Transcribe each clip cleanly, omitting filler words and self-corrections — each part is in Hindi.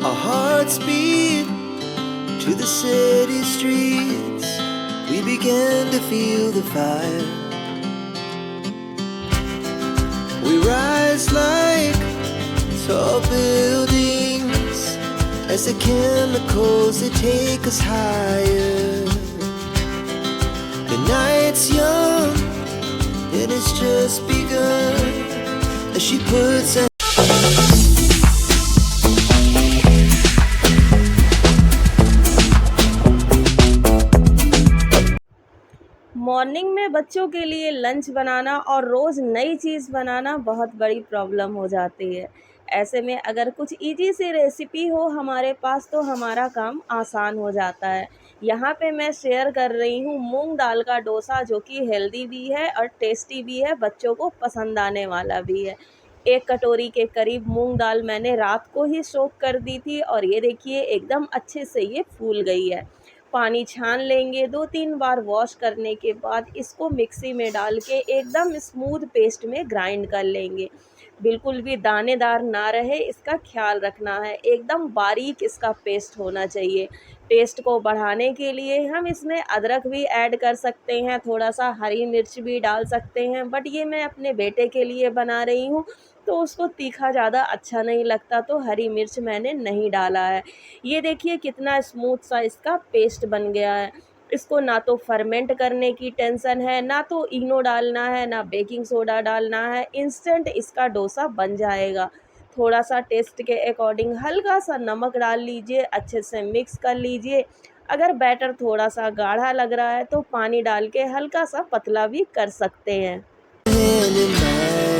Our hearts beat to the city streets. We began to feel the fire. We rise like tall buildings as the chemicals they take us higher. The night's young and it's just begun as she puts her morning में बच्चों के लिए लंच बनाना और रोज़ नई चीज़ बनाना बहुत बड़ी प्रॉब्लम हो जाती है। ऐसे में अगर कुछ इजी सी रेसिपी हो हमारे पास तो हमारा काम आसान हो जाता है। यहाँ पे मैं शेयर कर रही हूँ मूंग दाल का डोसा, जो कि हेल्दी भी है और टेस्टी भी है, बच्चों को पसंद आने वाला भी है। 1 कटोरी के करीब मूंग दाल मैंने रात को ही सोक कर दी थी और ये देखिए एकदम अच्छे से ये फूल गई है। पानी छान लेंगे, 2-3 बार वॉश करने के बाद इसको मिक्सी में डाल के एकदम स्मूथ पेस्ट में ग्राइंड कर लेंगे। बिल्कुल भी दानेदार ना रहे, इसका ख्याल रखना है। एकदम बारीक इसका पेस्ट होना चाहिए। टेस्ट को बढ़ाने के लिए हम इसमें अदरक भी ऐड कर सकते हैं, थोड़ा-सा हरी मिर्च भी डाल सकते हैं, बट ये मैं अपने बेटे के लिए बना रही हूँ, तो उसको तीखा ज़्यादा अच्छा नहीं लगता, तो हरी मिर्च मैंने नहीं डाला है। ये देखिए कितना स्मूथ सा इसका पेस्ट बन गया है। इसको ना तो फर्मेंट करने की टेंशन है, ना तो इनो डालना है, ना बेकिंग सोडा डालना है, इंस्टेंट इसका डोसा बन जाएगा। थोड़ा-सा टेस्ट के अकॉर्डिंग हल्का-सा नमक डाल लीजिए, अच्छे से मिक्स कर लीजिए। अगर बैटर थोड़ा-सा गाढ़ा लग रहा है तो पानी डाल के हल्का-सा पतला भी कर सकते हैं। hand in mine.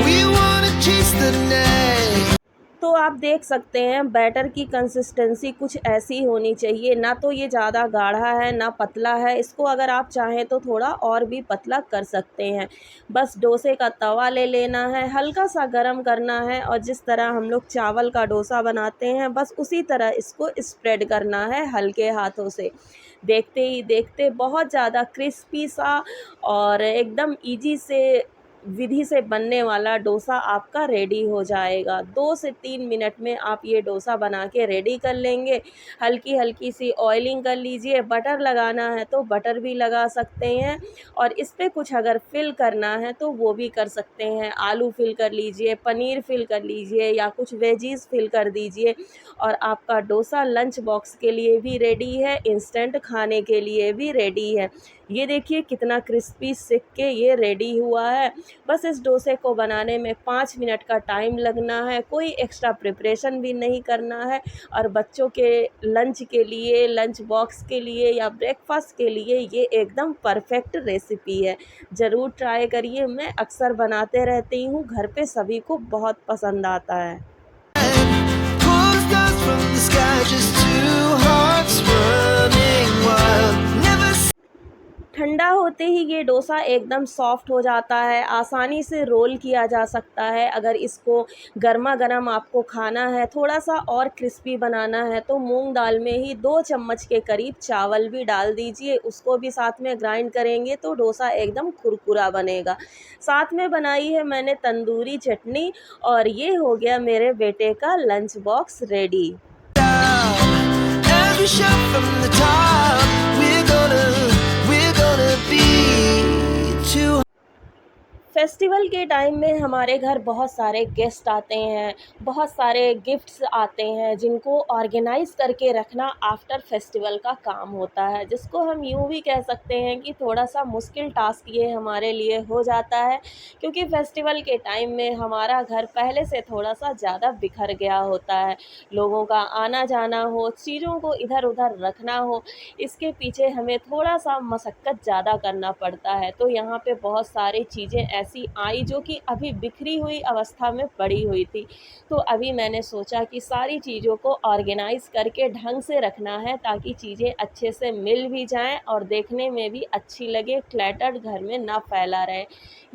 We wanna chase the night. तो आप देख सकते हैं बैटर की कंसिस्टेंसी कुछ ऐसी होनी चाहिए, ना तो ये ज़्यादा गाढ़ा है ना पतला है। इसको अगर आप चाहें तो थोड़ा और भी पतला कर सकते हैं। बस डोसे का तवा ले लेना है, हल्का सा गरम करना है और जिस तरह हम लोग चावल का डोसा बनाते हैं बस उसी तरह इसको स्प्रेड करना है हल्के हाथों से। देखते ही देखते बहुत ज़्यादा क्रिस्पी सा और एकदम ईज़ी से विधि से बनने वाला डोसा आपका रेडी हो जाएगा। 2 से 3 मिनट में आप ये डोसा बना के रेडी कर लेंगे। हल्की-हल्की सी ऑयलिंग कर लीजिए, बटर लगाना है तो बटर भी लगा सकते हैं और इस पे कुछ अगर फ़िल करना है तो वो भी कर सकते हैं। आलू फ़िल कर लीजिए, पनीर फ़िल कर लीजिए या कुछ वेजीज़ फ़िल कर दीजिए और आपका डोसा लंच बॉक्स के लिए भी रेडी है, इंस्टेंट खाने के लिए भी रेडी है। ये देखिए कितना क्रिस्पी सिक के ये रेडी हुआ है। बस इस डोसे को बनाने में 5 मिनट का टाइम लगना है, कोई एक्स्ट्रा प्रिपरेशन भी नहीं करना है और बच्चों के लंच के लिए, लंच बॉक्स के लिए या ब्रेकफास्ट के लिए ये एकदम परफेक्ट रेसिपी है। ज़रूर ट्राई करिए, मैं अक्सर बनाते रहती हूँ, घर पे सभी को बहुत पसंद आता है। Pull stars from the sky, just two hearts running wild. Never ठंडा होते ही ये डोसा एकदम सॉफ्ट हो जाता है, आसानी से रोल किया जा सकता है। अगर इसको गरमा-गरम आपको खाना है, थोड़ा-सा और क्रिस्पी बनाना है तो मूंग दाल में ही 2 चम्मच के करीब चावल भी डाल दीजिए, उसको भी साथ में ग्राइंड करेंगे तो डोसा एकदम कुरकुरा बनेगा। साथ में बनाई है मैंने तंदूरी चटनी और ये हो गया मेरे बेटे का lunch box ready. stop. Every shot from the top. We're gonna be too. Festival के टाइम में हमारे घर बहुत सारे गेस्ट आते हैं, बहुत सारे गिफ्ट्स आते हैं जिनको ऑर्गेनाइज़ करके रखना आफ्टर फेस्टिवल का काम होता है, जिसको हम यूँ भी कह सकते हैं कि थोड़ा-सा मुश्किल टास्क ये हमारे लिए हो जाता है, क्योंकि फेस्टिवल के टाइम में हमारा घर पहले से थोड़ा-सा ज़्यादा बिखर गया होता है। लोगों का आना-जाना हो, चीज़ों को इधर-उधर रखना हो, इसके पीछे हमें थोड़ा-सा मशक्कत ज़्यादा करना पड़ता है। तो यहाँ पे बहुत सारी चीज़ें ऐसी आई जो कि अभी बिखरी हुई अवस्था में पड़ी हुई थी। तो अभी मैंने सोचा कि सारी चीज़ों को ऑर्गेनाइज़ करके ढंग से रखना है ताकि चीज़ें अच्छे से मिल भी जाएँ और देखने में भी अच्छी लगे, क्लटर्ड घर में ना फैला रहे।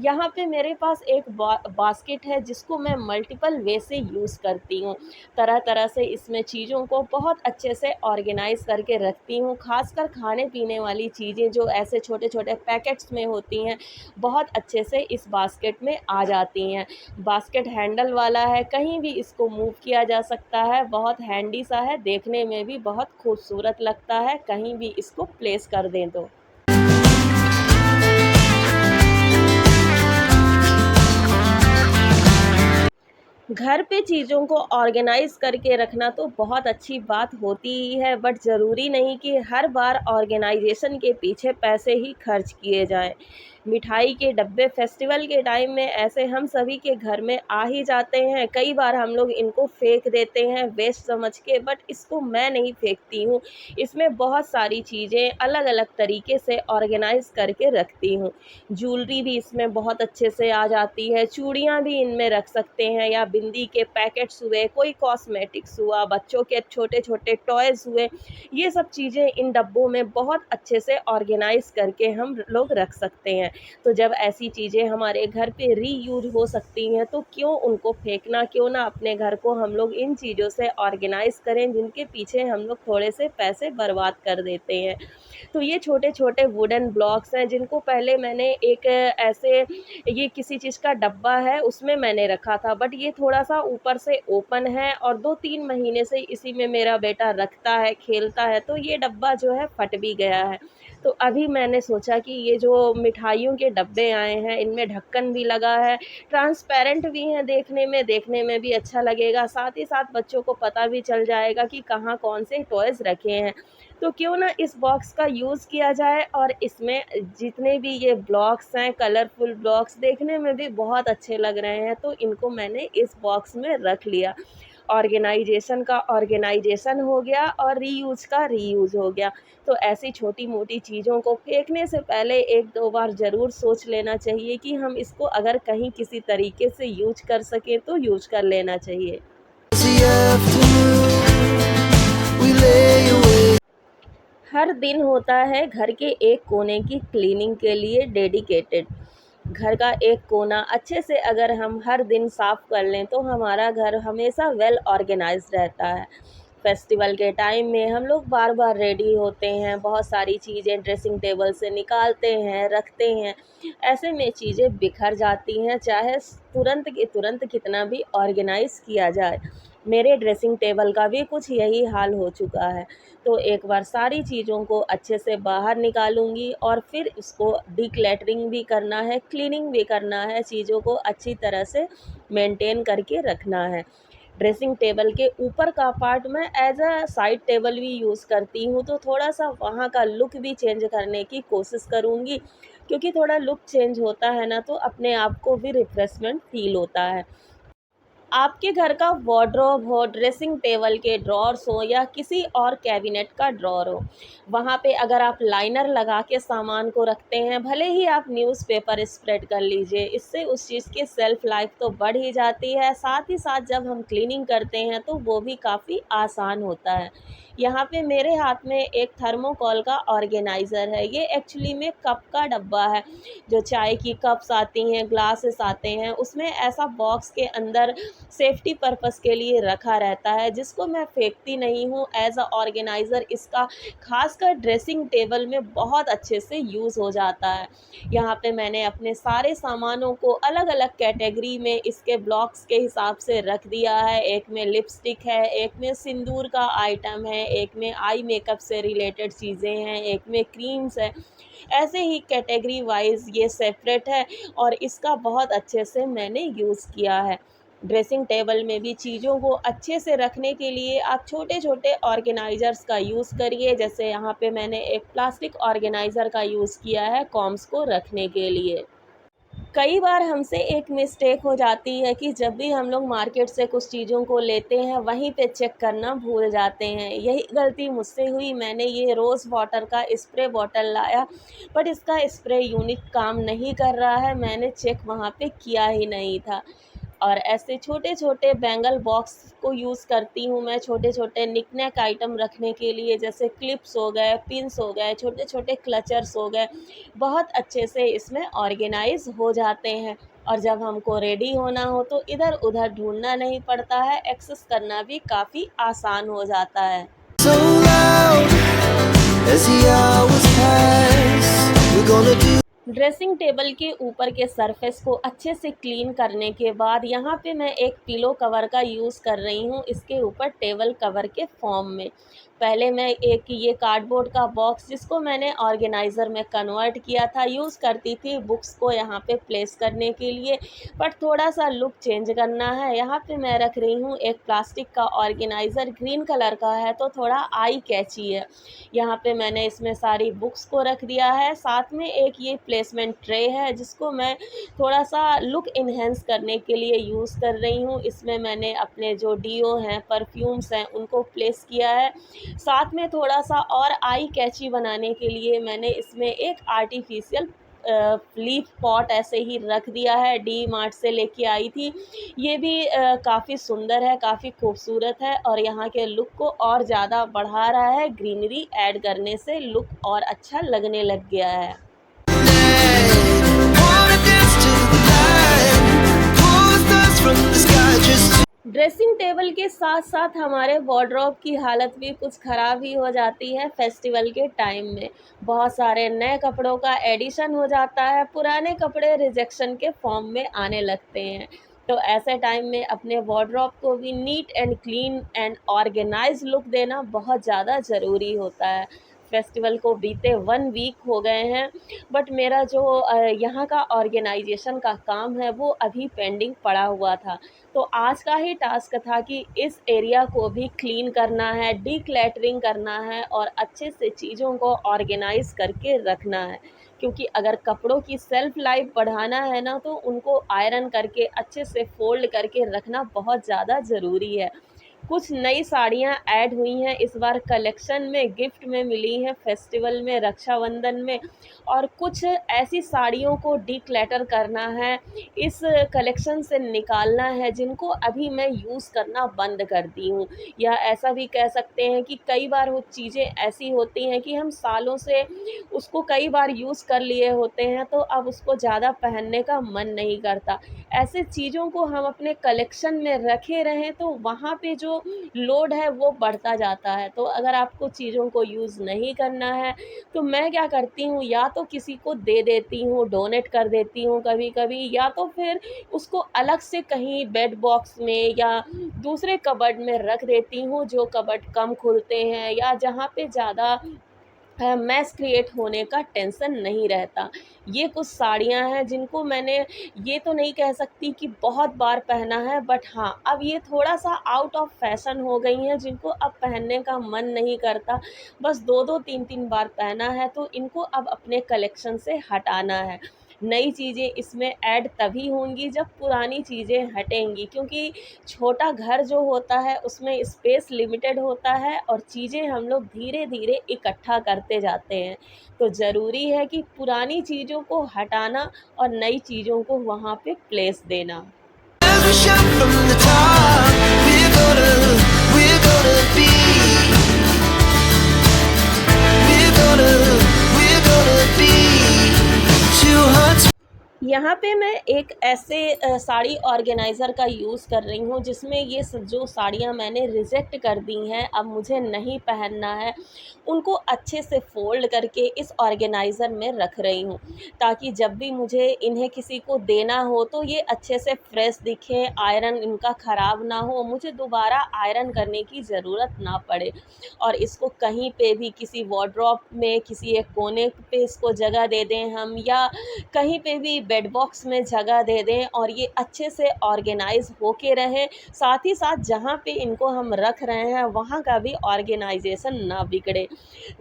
यहाँ पे मेरे पास एक बास्केट है जिसको मैं मल्टीपल वे से यूज़ करती हूँ। तरह-तरह से इसमें चीज़ों को बहुत अच्छे से ऑर्गेनाइज़ करके रखती हूँ। ख़ासकर खाने-पीने वाली चीज़ें जो ऐसे छोटे-छोटे पैकेट्स में होती हैं, बहुत अच्छे से इस बास्केट में आ जाती हैं। बास्केट हैंडल वाला है, कहीं भी इसको मूव किया जा सकता है, बहुत हैंडी सा है, देखने में भी बहुत खूबसूरत लगता है, कहीं भी इसको प्लेस कर दें तो। घर पे चीज़ों को ऑर्गेनाइज़ करके रखना तो बहुत अच्छी बात होती ही है, बट ज़रूरी नहीं कि हर बार ऑर्गेनाइजेशन के पीछे पैसे ही खर्च किए जाएँ। मिठाई के डब्बे फेस्टिवल के टाइम में ऐसे हम सभी के घर में आ ही जाते हैं, कई बार हम लोग इनको फेंक देते हैं वेस्ट समझ के, बट इसको मैं नहीं फेंकती हूँ। इसमें बहुत सारी चीज़ें अलग-अलग तरीके से ऑर्गेनाइज़ करके रखती हूँ। ज्वेलरी भी इसमें बहुत अच्छे से आ जाती है, चूड़ियाँ भी इनमें रख सकते हैं, या बिंदी के पैकेट्स हुए, कोई कॉस्मेटिक्स हुआ, बच्चों के छोटे-छोटे टॉयज़ हुए, ये सब चीज़ें इन डब्बों में बहुत अच्छे से ऑर्गेनाइज़ करके हम लोग रख सकते हैं। तो जब ऐसी चीज़ें हमारे घर पे रीयूज़ हो सकती हैं, तो क्यों उनको फेंकना, क्यों ना अपने घर को हम लोग इन चीज़ों से ऑर्गेनाइज़ करें जिनके पीछे हम लोग थोड़े से पैसे बर्बाद कर देते हैं। तो ये छोटे-छोटे वुडन ब्लॉक्स हैं जिनको पहले मैंने एक ऐसे, ये किसी चीज़ का डब्बा है उसमें मैंने रखा था, बट ये थोड़ा-सा ऊपर से ओपन है और 2-3 महीने से इसी में मेरा बेटा रखता है, खेलता है, तो ये डब्बा जो है फट भी गया है। तो अभी मैंने सोचा कि ये जो मिठाइयों के डब्बे आए हैं, इनमें ढक्कन भी लगा है, ट्रांसपेरेंट भी हैं देखने में भी अच्छा लगेगा, साथ ही साथ बच्चों को पता भी चल जाएगा कि कहाँ कौन से टॉयज़ रखे हैं। तो क्यों ना इस बॉक्स का यूज़ किया जाए, और इसमें जितने भी ये ब्लॉक्स हैं, कलरफुल ब्लॉक्स देखने में भी बहुत अच्छे लग रहे हैं, तो इनको मैंने इस बॉक्स में रख लिया। ऑर्गेनाइजेशन का ऑर्गेनाइजेशन हो गया और रीयूज़ का रीयूज़ हो गया। तो ऐसी छोटी-मोटी चीज़ों को फेंकने से पहले 1-2 बार ज़रूर सोच लेना चाहिए कि हम इसको अगर कहीं किसी तरीके से यूज़ कर सकें तो यूज़ कर लेना चाहिए। The afternoon, we lay awake. हर दिन होता है घर के एक कोने की क्लीनिंग के लिए डेडिकेटेड। घर का एक कोना अच्छे से अगर हम हर दिन साफ़ कर लें तो हमारा घर हमेशा वेल ऑर्गेनाइज्ड रहता है। फेस्टिवल के टाइम में हम लोग बार-बार रेडी होते हैं, बहुत सारी चीज़ें ड्रेसिंग टेबल से निकालते हैं, रखते हैं। ऐसे में चीज़ें बिखर जाती हैं, चाहे तुरंत के तुरंत कितना भी ऑर्गेनाइज़ किया जाए। मेरे ड्रेसिंग टेबल का भी कुछ यही हाल हो चुका है। तो एक बार सारी चीज़ों को अच्छे से बाहर निकालूँगी और फिर उसको डिक्लटरिंग भी करना है, क्लीनिंग भी करना है, चीज़ों को अच्छी तरह से मेंटेन करके रखना है। ड्रेसिंग टेबल के ऊपर का पार्ट मैं एज़ अ साइड टेबल भी यूज़ करती हूँ, तो थोड़ा-सा वहाँ का लुक भी चेंज करने की कोशिश करूँगी, क्योंकि थोड़ा लुक चेंज होता है ना, तो अपने आप को भी रिफ्रेशमेंट फ़ील होता है। आपके घर का वार्डरोब हो, ड्रेसिंग टेबल के ड्रॉर्स हो, या किसी और कैबिनेट का ड्रॉर हो, वहाँ पे अगर आप लाइनर लगा के सामान को रखते हैं, भले ही आप न्यूज़पेपर स्प्रेड कर लीजिए, इससे उस चीज़ की सेल्फ़ लाइफ़ तो बढ़ ही जाती है, साथ ही साथ जब हम क्लीनिंग करते हैं तो वो भी काफ़ी आसान होता है। यहाँ पे मेरे हाथ में एक थर्मोकोल का ऑर्गेनाइज़र है, ये एक्चुअली में कप का डब्बा है। जो चाय की कप्स आती हैं, ग्लासेस आते हैं, उसमें ऐसा बॉक्स के अंदर सेफ्टी पर्पस के लिए रखा रहता है, जिसको मैं फेंकती नहीं हूँ। एज अ ऑर्गेनाइज़र इसका खासकर ड्रेसिंग टेबल में बहुत अच्छे से यूज़ हो जाता है। यहाँ पे मैंने अपने सारे सामानों को अलग अलग कैटेगरी में इसके ब्लॉक्स के हिसाब से रख दिया है। एक में लिपस्टिक है, एक में सिंदूर का आइटम है, एक में आई मेकअप से रिलेटेड चीज़ें हैं, एक में क्रीम्स है। ऐसे ही कैटेगरी वाइज ये सेपरेट है, और इसका बहुत अच्छे से मैंने यूज़ किया है। ड्रेसिंग टेबल में भी चीज़ों को अच्छे से रखने के लिए आप छोटे-छोटे ऑर्गेनाइज़र्स का यूज़ करिए। जैसे यहाँ पे मैंने एक प्लास्टिक ऑर्गेनाइज़र का यूज़ किया है कॉम्स को रखने के लिए। कई बार हमसे एक मिस्टेक हो जाती है कि जब भी हम लोग मार्केट से कुछ चीज़ों को लेते हैं, वहीं पे चेक करना भूल जाते हैं। यही गलती मुझसे हुई, मैंने ये रोज़ वाटर का स्प्रे बॉटल लाया, बट इसका स्प्रे यूनिट काम नहीं कर रहा है, मैंने चेक वहाँ पे किया ही नहीं था। और ऐसे छोटे-छोटे बैंगल बॉक्स को यूज़ करती हूँ मैं, छोटे-छोटे निक-नैक आइटम रखने के लिए, जैसे क्लिप्स हो गए, पिन्स हो गए, छोटे-छोटे क्लचर्स हो गए, बहुत अच्छे से इसमें ऑर्गेनाइज़ हो जाते हैं। और जब हमको रेडी होना हो तो इधर-उधर ढूँढना नहीं पड़ता है, एक्सेस करना भी काफ़ी आसान हो जाता है। So loud as the hours pass, we're gonna do dressing table के ऊपर के सरफेस को अच्छे से क्लीन करने के बाद यहाँ पे मैं एक पिलो कवर का यूज़ कर रही हूँ इसके ऊपर टेबल कवर के फॉर्म में। पहले मैं एक ये कार्डबोर्ड का बॉक्स जिसको मैंने ऑर्गेनाइज़र में कन्वर्ट किया था यूज़ करती थी बुक्स को यहाँ पे प्लेस करने के लिए, बट थोड़ा सा लुक चेंज करना है। यहाँ पे मैं रख रही हूँ एक प्लास्टिक का ऑर्गेनाइज़र, ग्रीन कलर का है तो थोड़ा आई कैची है। यहाँ पे मैंने इसमें सारी बुक्स को रख दिया है, साथ में एक ये प्लेसमेंट ट्रे है जिसको मैं थोड़ा सा लुक इन्हेंस करने के लिए यूज़ कर रही हूँ। इसमें मैंने अपने जो डीओ हैं, परफ्यूम्स हैं, उनको प्लेस किया है। साथ में थोड़ा सा और आई कैची बनाने के लिए मैंने इसमें एक आर्टिफिशियल लीफ पॉट ऐसे ही रख दिया है, डी मार्ट से लेके आई थी। ये भी काफ़ी सुंदर है, काफ़ी खूबसूरत है और यहाँ के लुक को और ज़्यादा बढ़ा रहा है। ग्रीनरी ऐड करने से लुक और अच्छा लगने लग गया है। Wanna dance to the light, pull stars from the sky just dressing table के साथ साथ हमारे वार्डरोब की हालत भी कुछ ख़राब ही हो जाती है फेस्टिवल के टाइम में। बहुत सारे नए कपड़ों का एडिशन हो जाता है, पुराने कपड़े रिजेक्शन के फॉर्म में आने लगते हैं। तो ऐसे टाइम में अपने वार्डरोब को भी neat and clean and organise look देना बहुत ज़्यादा ज़रूरी होता है। फेस्टिवल को बीते 1 वीक हो गए हैं, बट मेरा जो यहाँ का ऑर्गेनाइजेशन का काम है वो अभी पेंडिंग पड़ा हुआ था। तो आज का ही टास्क था कि इस एरिया को भी क्लीन करना है, डिक्लैटरिंग करना है और अच्छे से चीज़ों को ऑर्गेनाइज़ करके रखना है। क्योंकि अगर कपड़ों की सेल्फ़ लाइफ़ बढ़ाना है ना, तो उनको आयरन करके अच्छे से फ़ोल्ड करके रखना बहुत ज़्यादा ज़रूरी है। कुछ नई साड़ियाँ ऐड हुई हैं इस बार कलेक्शन में, गिफ्ट में मिली हैं फेस्टिवल में, रक्षाबंधन में। और कुछ ऐसी साड़ियों को डिक्लटर करना है, इस कलेक्शन से निकालना है जिनको अभी मैं यूज़ करना बंद कर दी हूँ। या ऐसा भी कह सकते हैं कि कई बार वो चीज़ें ऐसी होती हैं कि हम सालों से उसको कई बार यूज़ कर लिए होते हैं, तो अब उसको ज़्यादा पहनने का मन नहीं करता। ऐसे चीज़ों को हम अपने कलेक्शन में रखे रहें तो वहाँ पे जो लोड है वो बढ़ता जाता है। तो अगर आपको चीज़ों को यूज़ नहीं करना है, तो मैं क्या करती हूँ, या तो किसी को दे देती हूँ, डोनेट कर देती हूँ कभी-कभी, या तो फिर उसको अलग से कहीं बेड बॉक्स में या दूसरे कबर्ड में रख देती हूँ, जो कबर्ड कम खुलते हैं या जहाँ पे ज़्यादा मैस क्रिएट होने का टेंशन नहीं रहता। ये कुछ साड़ियाँ हैं जिनको मैंने, ये तो नहीं कह सकती कि बहुत बार पहना है, बट हाँ, अब ये थोड़ा-सा आउट ऑफ फैशन हो गई हैं जिनको अब पहनने का मन नहीं करता। बस 2-2 3-3 बार पहना है, तो इनको अब अपने कलेक्शन से हटाना है। नई चीज़ें इसमें ऐड तभी होंगी जब पुरानी चीज़ें हटेंगी, क्योंकि छोटा घर जो होता है उसमें स्पेस लिमिटेड होता है और चीज़ें हम लोग धीरे-धीरे इकट्ठा करते जाते हैं। तो ज़रूरी है कि पुरानी चीज़ों को हटाना और नई चीज़ों को वहाँ पे प्लेस देना। as we shout from the top. We're gonna be, we're gonna be two hearts. यहाँ पे मैं एक ऐसे साड़ी ऑर्गेनाइज़र का यूज़ कर रही हूँ जिसमें ये जो साड़ियाँ मैंने रिजेक्ट कर दी हैं, अब मुझे नहीं पहनना है, उनको अच्छे से फ़ोल्ड करके इस ऑर्गेनाइज़र में रख रही हूँ, ताकि जब भी मुझे इन्हें किसी को देना हो तो ये अच्छे से फ्रेश दिखें, आयरन इनका ख़राब ना हो, मुझे दोबारा आयरन करने की ज़रूरत ना पड़े। और इसको कहीं पे भी किसी वार्डरोब में किसी एक कोने पे इसको जगह दे दें हम, या कहीं पे भी बेड बॉक्स में जगह दे दें और ये अच्छे से ऑर्गेनाइज़ होके रहे। साथ ही साथ जहाँ पे इनको हम रख रहे हैं वहाँ का भी ऑर्गेनाइजेशन ना बिगड़े।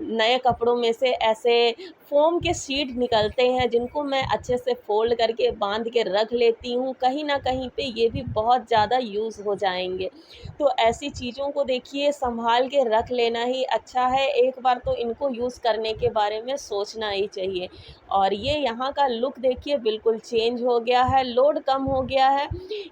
नए कपड़ों में से ऐसे फ़ोम के शीट निकलते हैं जिनको मैं अच्छे से फ़ोल्ड करके बांध के रख लेती हूँ, कहीं न कहीं पे ये भी बहुत ज़्यादा यूज़ हो जाएँगे। तो ऐसी चीज़ों को देखिए सँभाल के रख लेना ही अच्छा है, एक बार तो इनको यूज़ करने के बारे में सोचना ही चाहिए। और ये यहाँ का लुक देखिए बिल्कुल चेंज हो गया है, लोड कम हो गया है।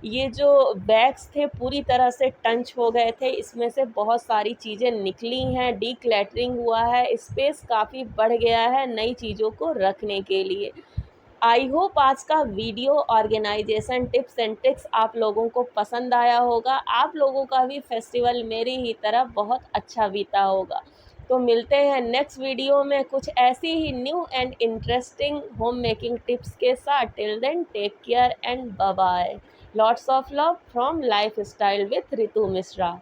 ये जो बैग्स थे पूरी तरह से टंच हो गए थे, इसमें से बहुत सारी चीज़ें निकली हैं, डिक्लटरिंग हुआ है, स्पेस काफ़ी बढ़ गया है नई चीज़ों को रखने के लिए। आई होप आज का video organisation tips and tricks आप लोगों को पसंद आया होगा। आप लोगों का भी फेस्टिवल मेरी ही तरह बहुत अच्छा बीता होगा। तो मिलते हैं नेक्स्ट वीडियो में कुछ ऐसी ही new and interesting home making tips के साथ। Till then take care and bye bye. Lots of love from life style with Ritu Mishra.